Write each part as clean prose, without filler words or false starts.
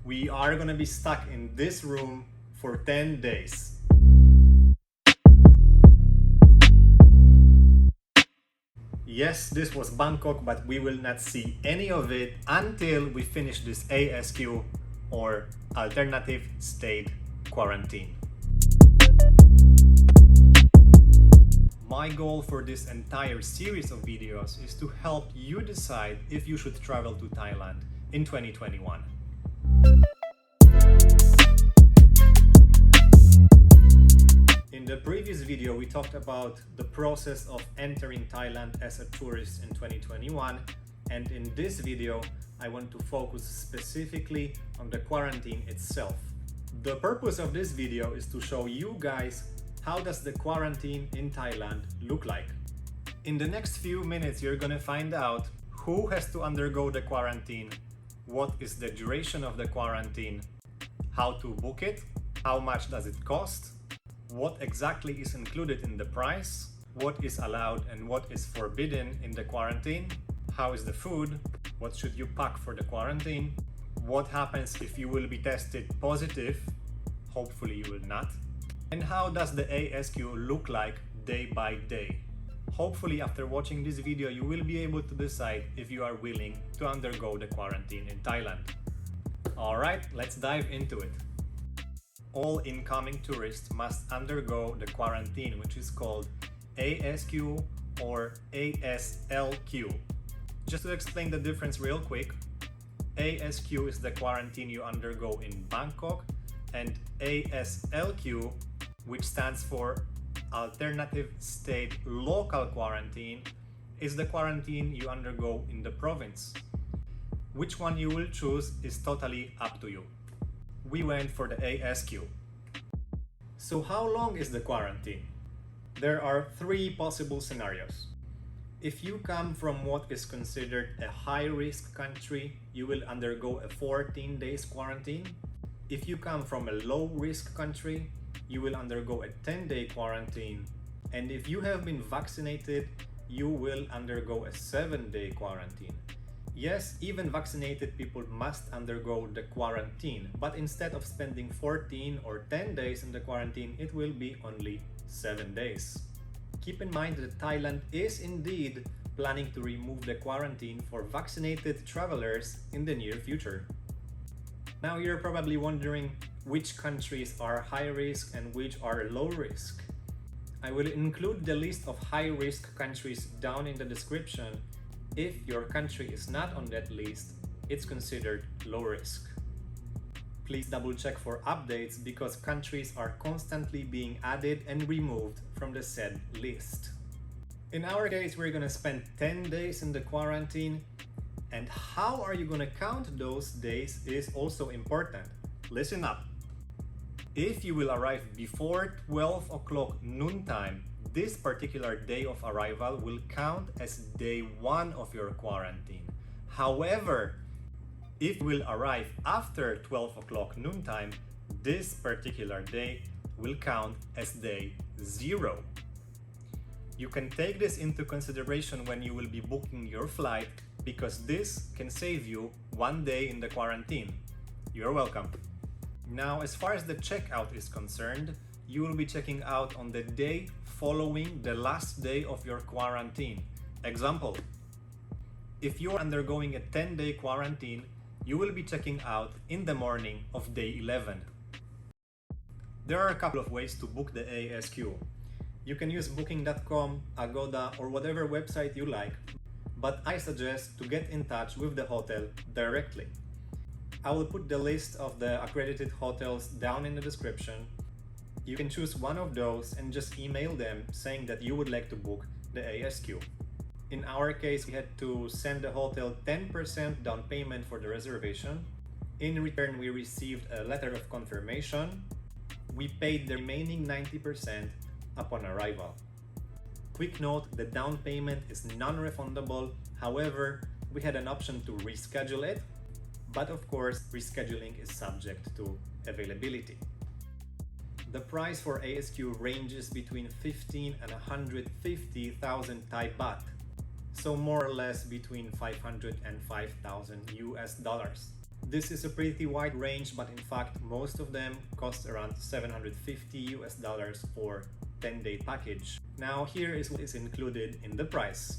We are gonna be stuck in this room for 10 days. Yes, this was Bangkok, but we will not see any of it until we finish this ASQ, or Alternative State Quarantine. My goal for this entire series of videos is to help you decide if you should travel to Thailand in 2021. In the previous video, we talked about the process of entering Thailand as a tourist in 2021, and in this video, I want to focus specifically on the quarantine itself. The purpose of this video is to show you guys how does the quarantine in Thailand look like. In the next few minutes, you're gonna find out who has to undergo the quarantine, what is the duration of the quarantine, how to book it, how much does it cost, what exactly is included in the price, what is allowed and what is forbidden in the quarantine, how is the food, what should you pack for the quarantine, what happens if you will be tested positive, hopefully you will not, and how does the ASQ look like day by day. Hopefully after watching this video you will be able to decide if you are willing to undergo the quarantine in Thailand. Alright, let's dive into it. All incoming tourists must undergo the quarantine, which is called ASQ or ASLQ. Just to explain the difference real quick, ASQ is the quarantine you undergo in Bangkok, and ASLQ, which stands for Alternative State Local Quarantine, is the quarantine you undergo in the province. Which one you will choose is totally up to you. We went for the ASQ. So how long is the quarantine? There are three possible scenarios. If you come from what is considered a high-risk country, you will undergo a 14 days quarantine. If you come from a low-risk country, you will undergo a 10-day quarantine. And if you have been vaccinated, you will undergo a 7-day quarantine. Yes, even vaccinated people must undergo the quarantine, but instead of spending 14 or 10 days in the quarantine, it will be only 7 days. Keep in mind that Thailand is indeed planning to remove the quarantine for vaccinated travelers in the near future. Now you're probably wondering which countries are high risk and which are low risk. I will include the list of high risk countries down in the description. If your country is not on that list, it's considered low risk. Please double check for updates because countries are constantly being added and removed from the said list. In our case, we're gonna spend 10 days in the quarantine, and how are you gonna count those days is also important. Listen up. If you will arrive before 12 o'clock noon time, this particular day of arrival will count as day 1 of your quarantine. However, if you will arrive after 12 o'clock noon time, this particular day will count as day 0. You can take this into consideration when you will be booking your flight, because this can save you 1 day in the quarantine. You're welcome. Now, as far as the checkout is concerned, you will be checking out on the day following the last day of your quarantine. Example, if you're undergoing a 10-day quarantine, you will be checking out in the morning of day 11. There are a couple of ways to book the ASQ. You can use booking.com, Agoda, or whatever website you like, but I suggest to get in touch with the hotel directly. I will put the list of the accredited hotels down in the description. You can choose one of those and just email them saying that you would like to book the ASQ. In our case, we had to send the hotel 10% down payment for the reservation. In return, we received a letter of confirmation. We paid the remaining 90% upon arrival. Quick note, the down payment is non-refundable. However, we had an option to reschedule it, but of course, rescheduling is subject to availability. The price for ASQ ranges between 15 and 150,000 Thai baht, so more or less between 500 and 5,000 US dollars. This is a pretty wide range, but in fact most of them cost around $750 for 10-day package. Now here is what is included in the price.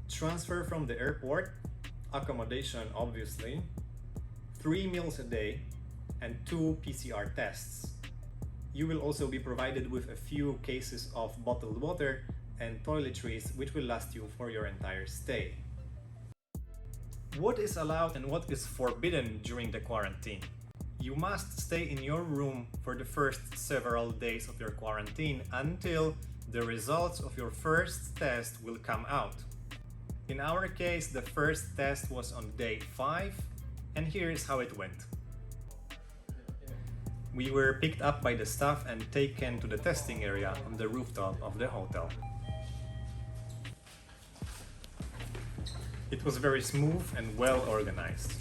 Transfer from the airport, accommodation obviously, 3 meals a day, and 2 PCR tests. You will also be provided with a few cases of bottled water and toiletries which will last you for your entire stay. What is allowed and what is forbidden during the quarantine? You must stay in your room for the first several days of your quarantine until the results of your first test will come out. In our case, the first test was on day 5, and here is how it went. We were picked up by the staff and taken to the testing area on the rooftop of the hotel. It was very smooth and well organized.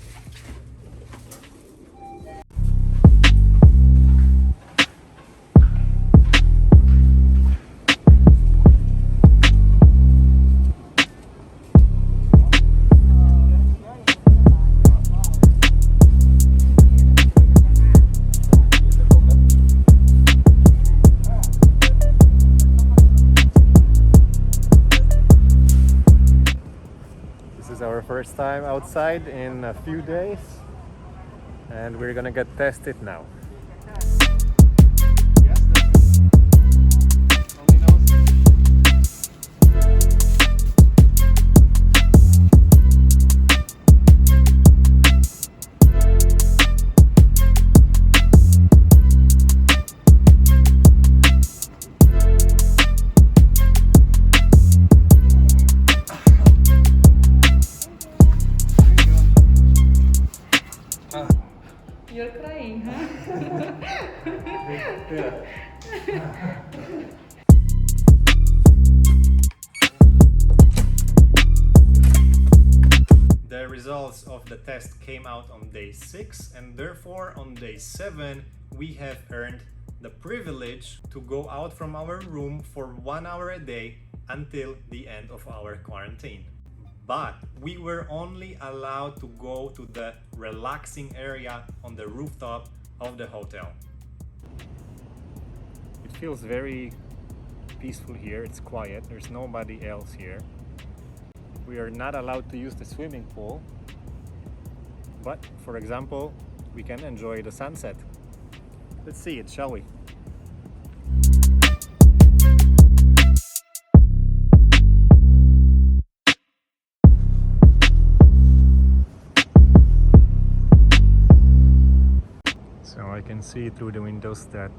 This is our first time outside in a few days, and we're gonna get tested now. You're crying, huh? The results of the test came out on day 6, and therefore on day 7 we have earned the privilege to go out from our room for 1 hour a day until the end of our quarantine. But we were only allowed to go to the relaxing area on the rooftop of the hotel. It feels very peaceful here, it's quiet, there's nobody else here. We are not allowed to use the swimming pool, but for example, we can enjoy the sunset. Let's see it, shall we? So I can see through the windows that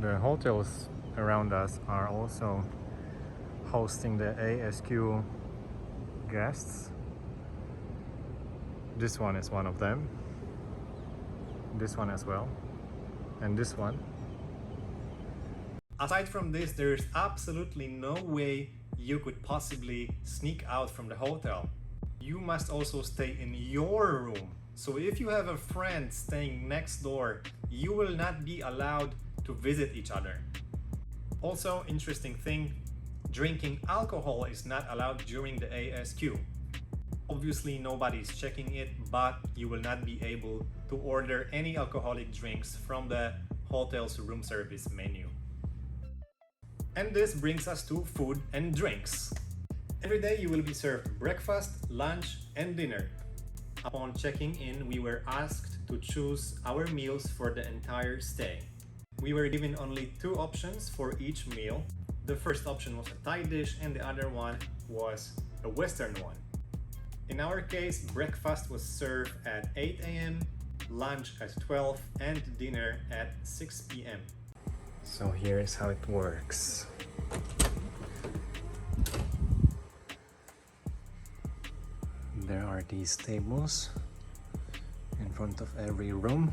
the hotels around us are also hosting the ASQ guests. This one is one of them. This one as well. And this one. Aside from this, there's absolutely no way you could possibly sneak out from the hotel. You must also stay in your room. So if you have a friend staying next door, you will not be allowed to visit each other. Also, interesting thing, drinking alcohol is not allowed during the ASQ. Obviously nobody's checking it, but you will not be able to order any alcoholic drinks from the hotel's room service menu. And this brings us to food and drinks. Every day you will be served breakfast, lunch, and dinner. Upon checking in, we were asked to choose our meals for the entire stay. We were given only 2 options for each meal. The first option was a Thai dish and the other one was a Western one. In our case, breakfast was served at 8 a.m., lunch at 12, and dinner at 6 p.m. So here is how it works. There are these tables in front of every room.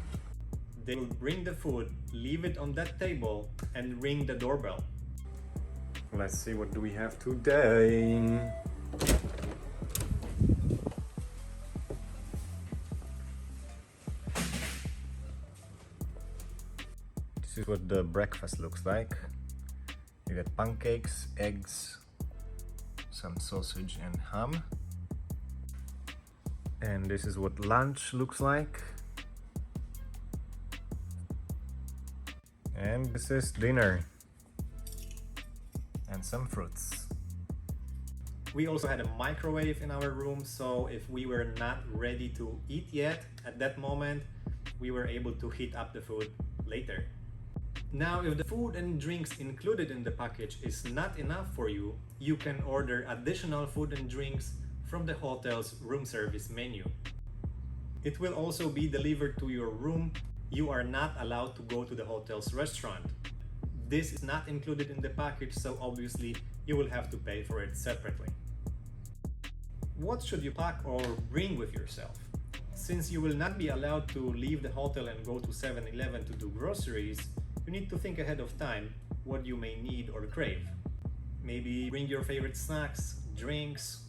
They will bring the food, leave it on that table, and ring the doorbell. Let's see, what do we have today? This is what the breakfast looks like. You get pancakes, eggs, some sausage and ham. And this is what lunch looks like. And this is dinner. And some fruits. We also had a microwave in our room, so if we were not ready to eat yet at that moment, we were able to heat up the food later. Now, if the food and drinks included in the package is not enough for you, you can order additional food and drinks from the hotel's room service menu. It will also be delivered to your room. You are not allowed to go to the hotel's restaurant. This is not included in the package, so obviously you will have to pay for it separately. What should you pack or bring with yourself? Since you will not be allowed to leave the hotel and go to 7-Eleven to do groceries, you need to think ahead of time what you may need or crave. Maybe bring your favorite snacks, drinks,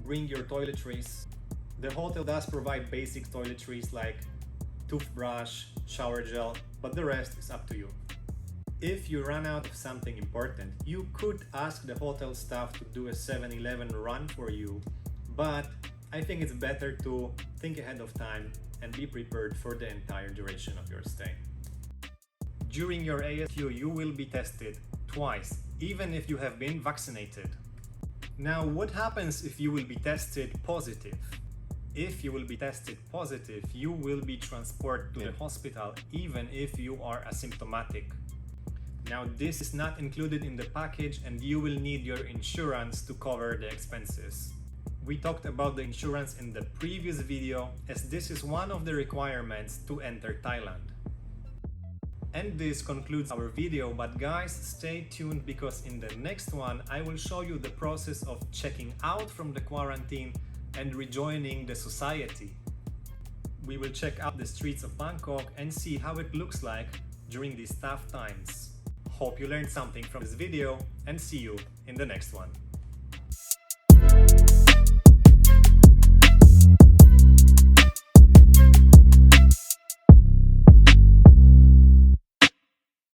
bring your toiletries. The hotel does provide basic toiletries like toothbrush, shower gel, but the rest is up to you. If you run out of something important, you could ask the hotel staff to do a 7-Eleven run for you, but I think it's better to think ahead of time and be prepared for the entire duration of your stay. During your ASQ, you will be tested twice, even if you have been vaccinated. Now, what happens if you will be tested positive? If you will be tested positive, you will be transported to the hospital even if you are asymptomatic. Now, this is not included in the package and you will need your insurance to cover the expenses. We talked about the insurance in the previous video, as this is one of the requirements to enter Thailand. And this concludes our video, but guys, stay tuned because in the next one I will show you the process of checking out from the quarantine and rejoining the society. We will check out the streets of Bangkok and see how it looks like during these tough times. Hope you learned something from this video and see you in the next one.